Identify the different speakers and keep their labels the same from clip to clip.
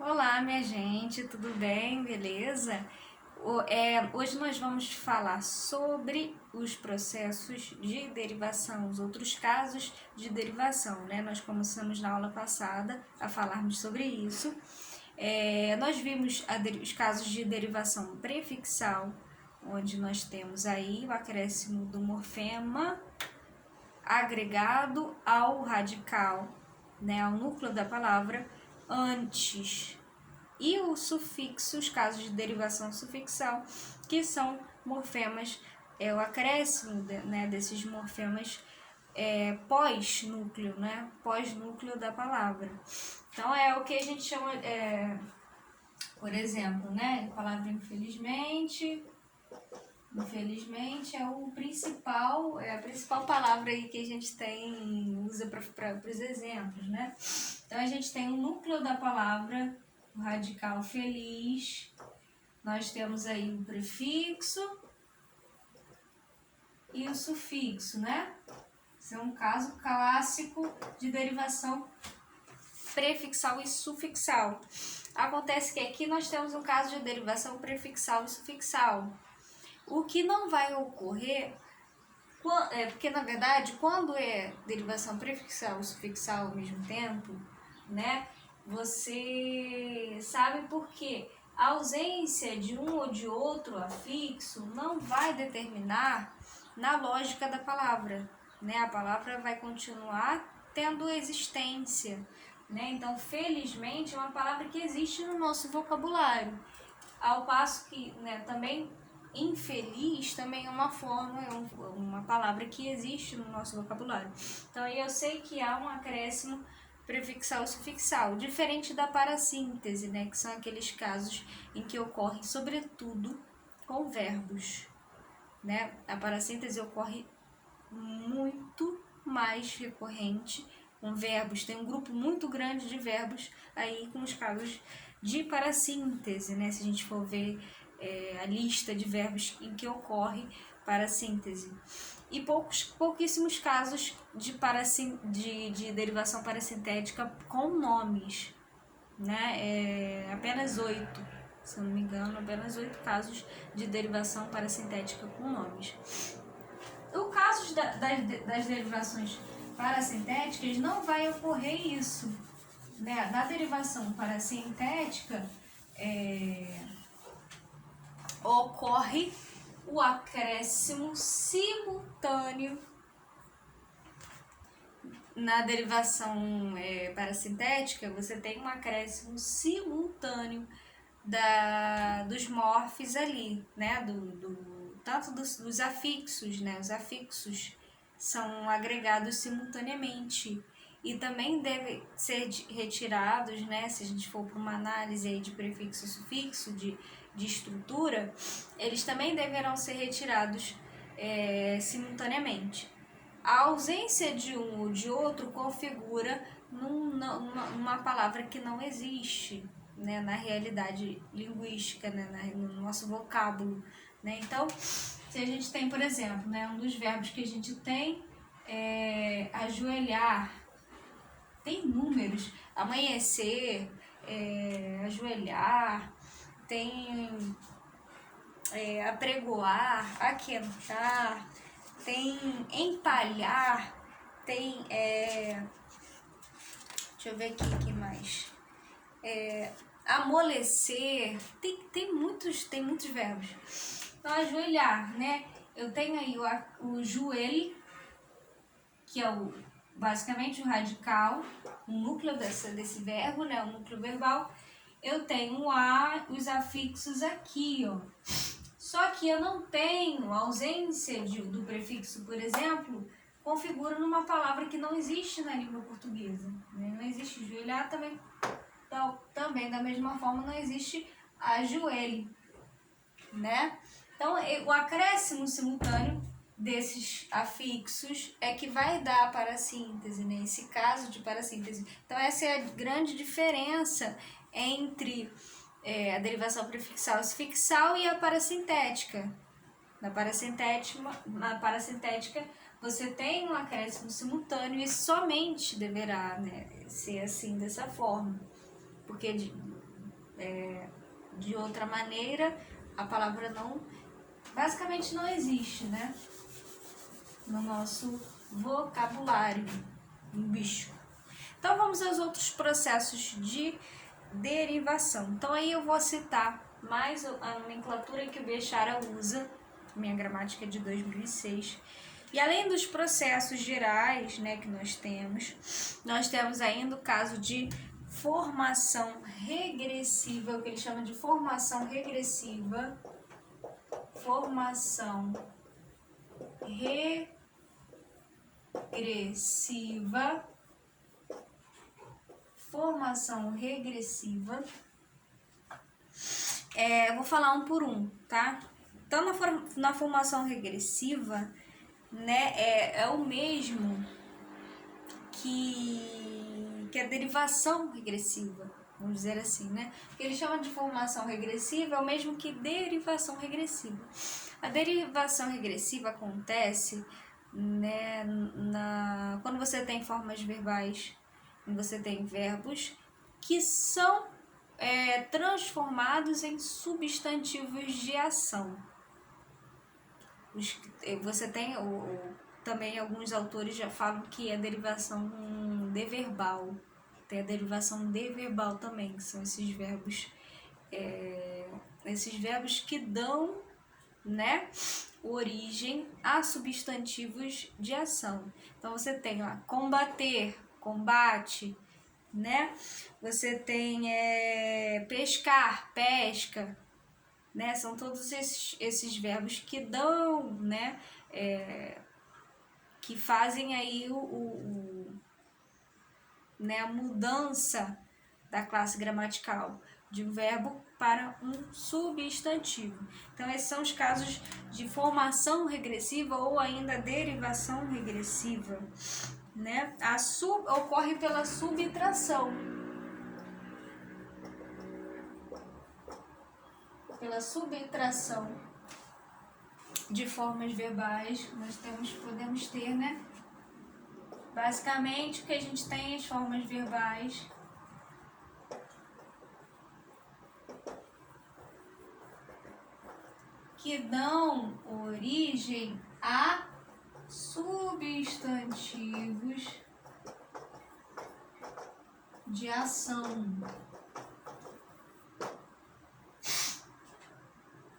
Speaker 1: Olá, minha gente, tudo bem? Beleza? Hoje nós vamos falar sobre os processos de derivação, os outros casos de derivação, né? Nós começamos na aula passada a falarmos sobre isso. Nós vimos os casos de derivação prefixal, onde nós temos aí o acréscimo do morfema agregado ao radical, né, ao núcleo da palavra, antes. E o sufixo, os casos de derivação sufixal, que são morfemas, o acréscimo né, desses morfemas pós-núcleo, né, pós-núcleo da palavra. Então é o que a gente chama, por exemplo, né, a palavra infelizmente. Infelizmente é a principal palavra aí que a gente usa para os exemplos, né? Então a gente tem o núcleo da palavra, o radical feliz, nós temos aí o prefixo e o sufixo, né? Esse é um caso clássico de derivação prefixal e sufixal. Acontece que aqui nós temos um caso de derivação prefixal e sufixal. O que não vai ocorrer, porque na verdade, quando é derivação prefixal e sufixal ao mesmo tempo, né, você sabe por quê? A ausência de um ou de outro afixo não vai determinar na lógica da palavra, né? A palavra vai continuar tendo existência, né? Então, felizmente, é uma palavra que existe no nosso vocabulário, ao passo que, né, também infeliz também é uma forma, uma palavra que existe no nosso vocabulário. Então aí eu sei que há um acréscimo prefixal e sufixal, diferente da parassíntese, né, que são aqueles casos em que ocorre sobretudo com verbos, né? A parassíntese ocorre muito mais recorrente com verbos, tem um grupo muito grande de verbos aí com os casos de parassíntese, né? Se a gente for ver a lista de verbos em que ocorre parassíntese. E pouquíssimos casos de derivação parassintética com nomes, né? Apenas 8, se eu não me engano, apenas 8 casos de derivação parassintética com nomes. O caso das derivações parassintéticas não vai ocorrer isso, né? Na derivação parassintética ocorre o acréscimo simultâneo. Na derivação parassintética, você tem um acréscimo simultâneo dos morfes ali, né? Tanto dos afixos, né? Os afixos são agregados simultaneamente e também devem ser retirados, né? Se a gente for para uma análise aí de prefixo e sufixo, de estrutura, eles também deverão ser retirados simultaneamente. A ausência de um ou de outro configura uma palavra que não existe, né, na realidade linguística, né, no nosso vocábulo, né? Então, se a gente tem, por exemplo, né, um dos verbos que a gente tem é ajoelhar, tem números, amanhecer, ajoelhar, tem apregoar, aquentar, tem empalhar, tem deixa eu ver aqui o que mais, amolecer, tem muitos verbos. Então, ajoelhar, né? Eu tenho aí o joelho, que é basicamente o radical, o núcleo desse verbo, né? O núcleo verbal. Eu tenho os afixos aqui, ó. Só que eu não tenho a ausência do prefixo, por exemplo, configura numa palavra que não existe na língua portuguesa, né? Não existe joelhar, também da mesma forma não existe ajoelho, né? Então, o acréscimo simultâneo desses afixos é que vai dar a parassíntese, né? Esse caso de parassíntese. Então, essa é a grande diferença entre a derivação prefixal e sufixal e a parassintética. Na parassintética, você tem um acréscimo simultâneo e somente deverá, né, ser assim, dessa forma. Porque de outra maneira, a palavra não, basicamente não existe, né? No nosso vocabulário linguístico. Então vamos aos outros processos de derivação. Então aí eu vou citar mais a nomenclatura que o Bechara usa, minha gramática é de 2006. E além dos processos gerais, né, que nós temos ainda o caso de formação regressiva, o que ele chama de formação regressiva. Formação regressiva. Formação regressiva. Eu vou falar um por um, tá? Então, na formação regressiva, né, é o mesmo que a derivação regressiva, vamos dizer assim, né? O que ele chama de formação regressiva é o mesmo que derivação regressiva. A derivação regressiva acontece, né, quando você tem formas verbais, quando você tem verbos que são transformados em substantivos de ação. Você tem, também alguns autores já falam que é derivação deverbal. Tem a derivação deverbal também, que são esses verbos que dão, né, origem a substantivos de ação. Então você tem lá combater, combate, né? Você tem pescar, pesca, né? São todos esses verbos que dão, né? Que fazem aí né, a mudança da classe gramatical de um verbo para um substantivo. Então, esses são os casos de formação regressiva ou ainda derivação regressiva, né? Ocorre pela subtração. Pela subtração de formas verbais, nós podemos ter, né? Basicamente, o que a gente tem as formas verbais que dão origem a substantivos de ação.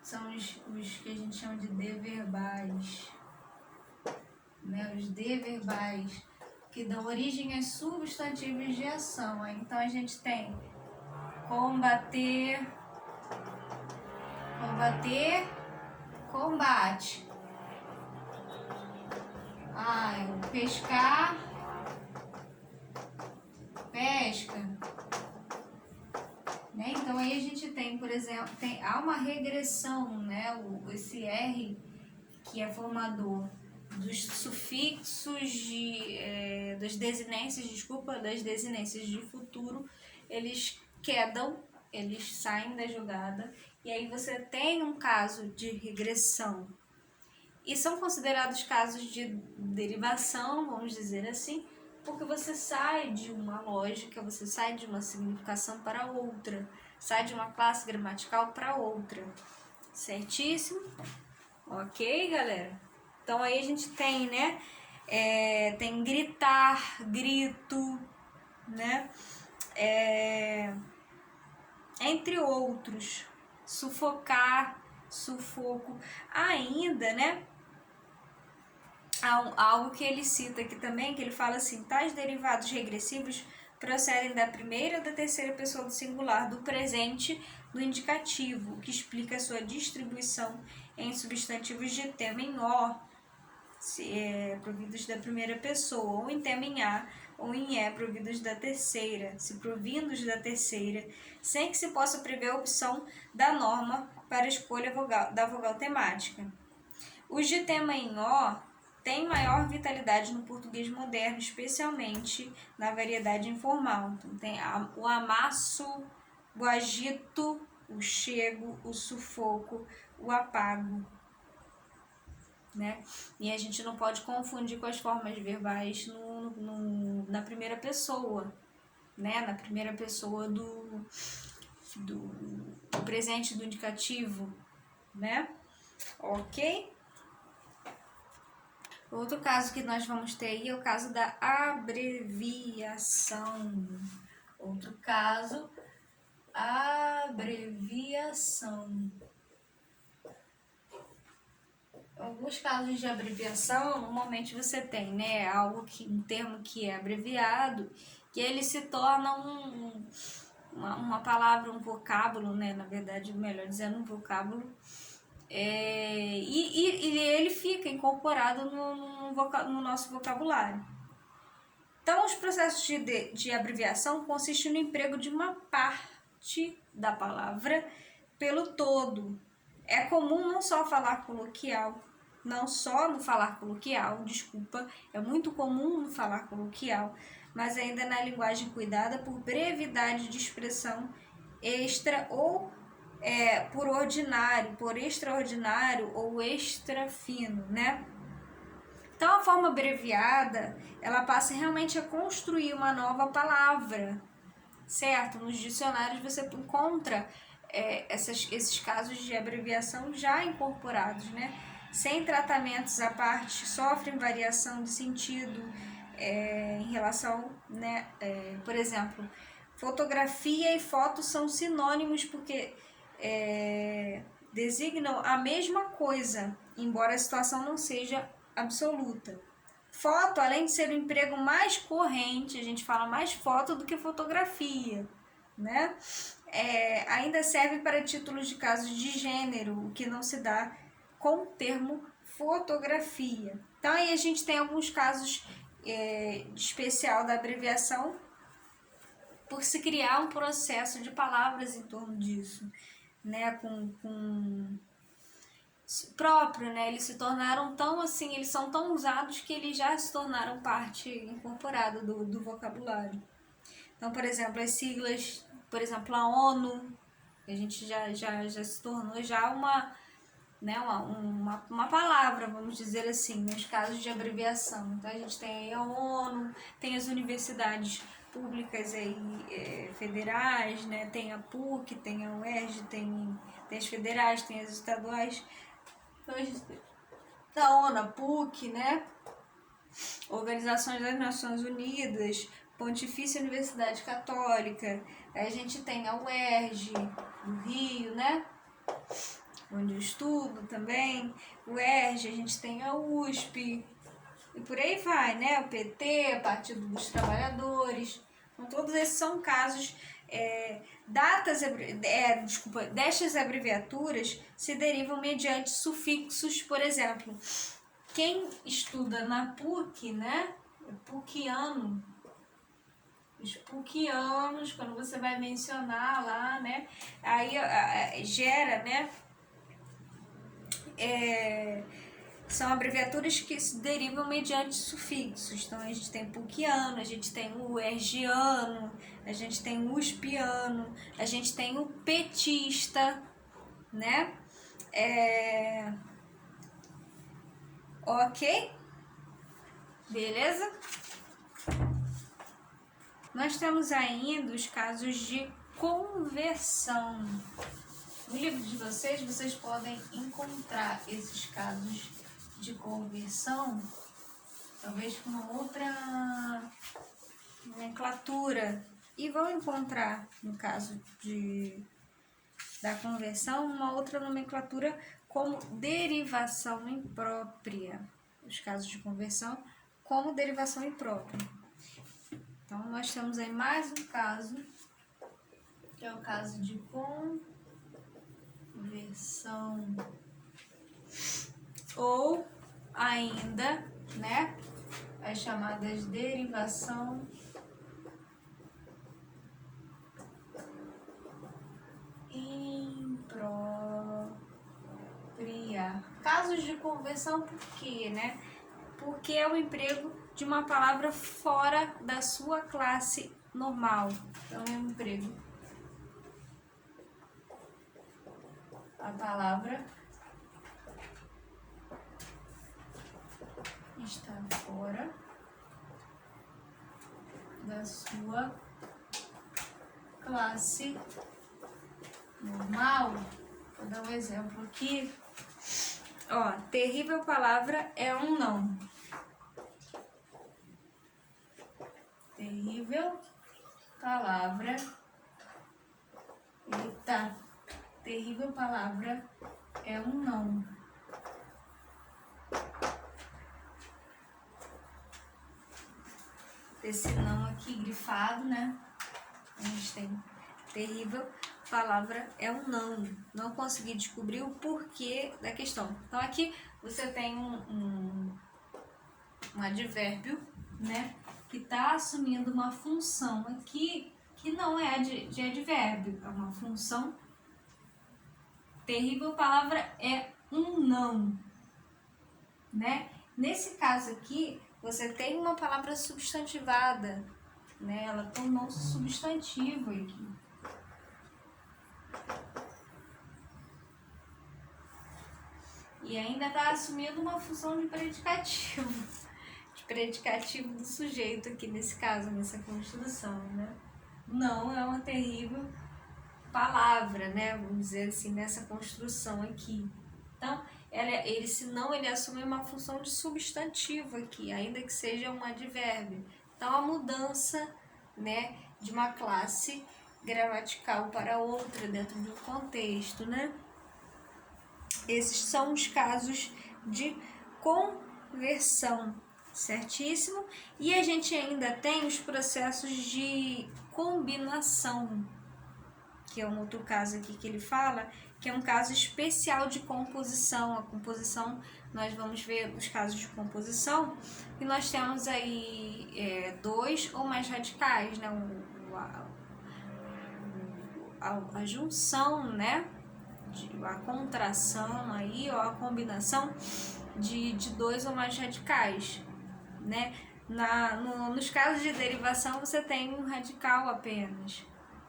Speaker 1: São os que a gente chama de deverbais, né? Os deverbais que dão origem a substantivos de ação. Então a gente tem combater, combate. Pescar, pesca. Né? Então aí a gente tem, por exemplo, há uma regressão, né? Esse R que é formador dos sufixos das desinências de futuro, eles quedam, eles saem da jogada, e aí você tem um caso de regressão. E são considerados casos de derivação, vamos dizer assim, porque você sai de uma lógica, você sai de uma significação para outra, sai de uma classe gramatical para outra. Certíssimo? Ok, galera? Então aí a gente tem, né? Tem gritar, grito, né? Entre outros. Sufocar, sufoco. Ainda, né? Algo que ele cita aqui também, que ele fala assim: tais derivados regressivos procedem da primeira ou da terceira pessoa do singular, do presente, do indicativo, que explica a sua distribuição em substantivos de tema em O, providos da primeira pessoa, ou em tema em A, ou em E, providos da terceira, se provindos da terceira, sem que se possa prever a opção da norma para a escolha da vogal temática. Os de tema em O têm maior vitalidade no português moderno, especialmente na variedade informal. Então, tem o amasso, o agito, o chego, o sufoco, o apago, né? E a gente não pode confundir com as formas verbais na primeira pessoa, né? Na primeira pessoa do presente do indicativo, né? Ok? Outro caso que nós vamos ter aí é o caso da abreviação. Outro caso, abreviação. Alguns casos de abreviação, normalmente você tem, né, um termo que é abreviado, que ele se torna uma palavra, um vocábulo, né, na verdade, melhor dizendo, um vocábulo, e ele fica incorporado no nosso vocabulário. Então, os processos de abreviação consistem no emprego de uma parte da palavra pelo todo. É comum não só falar coloquial, é muito comum no falar coloquial, mas ainda na linguagem cuidada por brevidade de expressão extra ou por extraordinário ou extra fino, né? Então, a forma abreviada, ela passa realmente a construir uma nova palavra, certo? Nos dicionários você encontra esses casos de abreviação já incorporados, né? Sem tratamentos à parte, sofrem variação de sentido em relação, né? Por exemplo, fotografia e foto são sinônimos porque designam a mesma coisa, embora a situação não seja absoluta. Foto, além de ser o emprego mais corrente, a gente fala mais foto do que fotografia, né? Ainda serve para títulos de casos de gênero, o que não se dá com o termo fotografia. Então, aí a gente tem alguns casos de especial da abreviação por se criar um processo de palavras em torno disso, né? Próprio, né? Eles se tornaram tão assim, eles são tão usados que eles já se tornaram parte incorporada do vocabulário. Então, por exemplo, as siglas, por exemplo, a ONU, a gente já se tornou já uma palavra, vamos dizer assim, nos casos de abreviação. Então, a gente tem aí a ONU, tem as universidades públicas aí, federais, né? Tem a PUC, tem a UERJ, tem as federais, tem as estaduais. Então, a gente tem a ONU, a PUC, né? Organizações das Nações Unidas, Pontifícia Universidade Católica, aí a gente tem a UERJ, do Rio, né? Onde eu estudo também, UERJ, a gente tem a USP, e por aí vai, né? O PT, Partido dos Trabalhadores. Então, todos esses são casos. Destas abreviaturas se derivam mediante sufixos, por exemplo. Quem estuda na PUC, né? PUCiano. Os PUCianos, quando você vai mencionar lá, né? Aí gera, né? São abreviaturas que se derivam mediante sufixos. Então, a gente tem PUCiano, a gente tem o UERJiano, a gente tem o USPiano, a gente tem o petista, né? Ok? Beleza? Nós temos ainda os casos de conversão. No livro de vocês podem encontrar esses casos de conversão, talvez com uma outra nomenclatura, e vão encontrar, no caso da conversão, uma outra nomenclatura como derivação imprópria. Os casos de conversão como derivação imprópria. Então, nós temos aí mais um caso, que é o caso de conversão, ou ainda, né, as chamadas derivação imprópria. Casos de conversão por quê, né? Porque é o emprego de uma palavra fora da sua classe normal. Então, é um emprego. A palavra está fora da sua classe normal, vou dar um exemplo aqui. Ó, terrível palavra é um não. Terrível palavra. Eita. Terrível palavra é um não. Esse não aqui grifado, né? A gente tem terrível palavra é um não. Não consegui descobrir o porquê da questão. Então aqui você tem um advérbio, né? Que está assumindo uma função aqui que não é de advérbio, é uma função. Terrível palavra é um não, né? Nesse caso aqui, você tem uma palavra substantivada, né? Ela tornou-se substantivo aqui. E ainda está assumindo uma função de predicativo do sujeito aqui nesse caso, nessa construção, né? Não é uma terrível palavra, né? Vamos dizer assim, nessa construção aqui. Então, ele assume uma função de substantivo aqui, ainda que seja um advérbio. Então, a mudança, né, de uma classe gramatical para outra dentro de um contexto, né? Esses são os casos de conversão, certíssimo? E a gente ainda tem os processos de combinação, que é um outro caso aqui que ele fala, que é um caso especial de composição. A composição, nós vamos ver os casos de composição, e nós temos aí dois ou mais radicais, né? A junção, né? A contração aí, ou a combinação de dois ou mais radicais, né? Nos casos de derivação, você tem um radical apenas,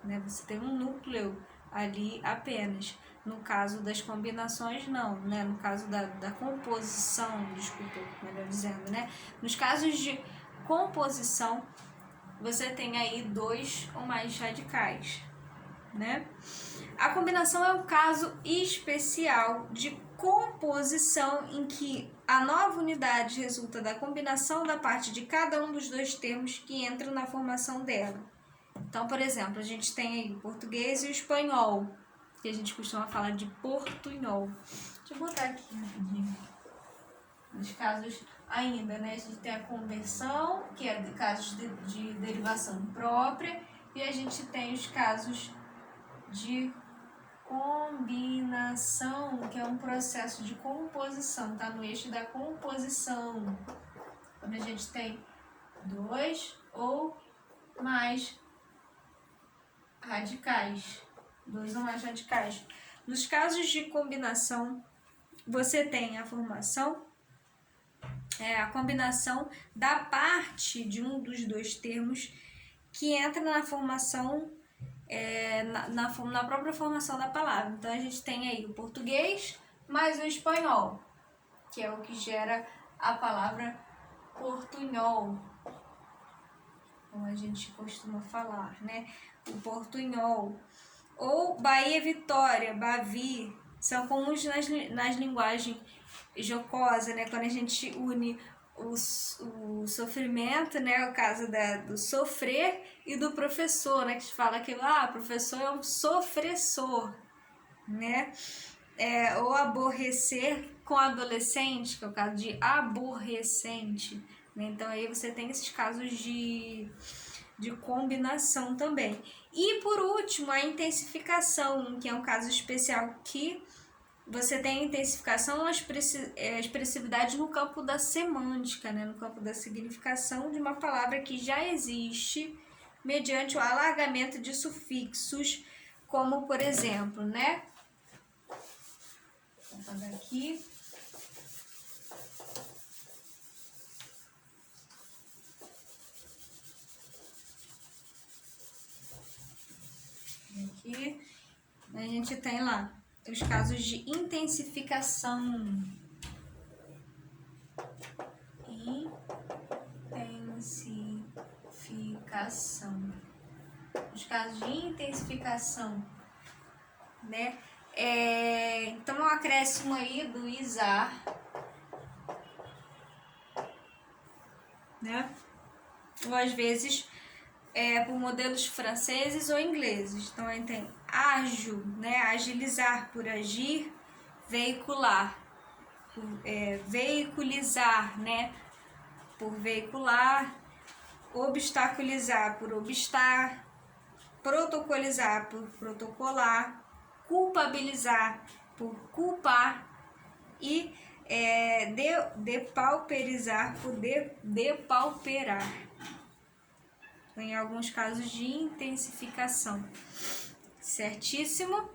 Speaker 1: né? Você tem um núcleo ali apenas. No caso das combinações, não, né? No caso da composição, desculpa, melhor dizendo, né? Nos casos de composição, você tem aí dois ou mais radicais, né? A combinação é um caso especial de composição em que a nova unidade resulta da combinação da parte de cada um dos dois termos que entram na formação dela. Então, por exemplo, a gente tem aí o português e o espanhol, que a gente costuma falar de portunhol. Deixa eu botar aqui rapidinho. Nos casos ainda, né, a gente tem a conversão, que é de casos de derivação própria, e a gente tem os casos de combinação, que é um processo de composição, tá no eixo da composição. Quando a gente tem dois ou mais radicais. Dois ou mais radicais. Nos casos de combinação, você tem a formação, a combinação da parte de um dos dois termos que entra na formação, na própria formação da palavra. Então, a gente tem aí o português mais o espanhol, que é o que gera a palavra portunhol, como a gente costuma falar, né? O portunhol. Ou Bahia Vitória, Bavi, são comuns nas linguagens jocosas, né? Quando a gente une o sofrimento, né? O caso do sofrer e do professor, né? Que se fala que o professor é um sofressor, né? Ou aborrecer com adolescente, que é o caso de aborrecente, né? Então aí você tem esses casos de combinação também. E por último, a intensificação, que é um caso especial que você tem a intensificação, a expressividade no campo da semântica, né? No campo da significação de uma palavra que já existe mediante o alargamento de sufixos, como por exemplo, né? Vou fazer aqui. Aqui a gente tem lá os casos de intensificação. Intensificação. Os casos de intensificação né? Então, é um acréscimo aí do izar, né? Ou às vezes por modelos franceses ou ingleses. Então, aí tem ágil, né? Agilizar, por agir, veicular, por, veiculizar, né? Por veicular, obstaculizar, por obstar, protocolizar, por protocolar, culpabilizar, por culpar e depauperizar, por depauperar. Em alguns casos de intensificação. Certíssimo?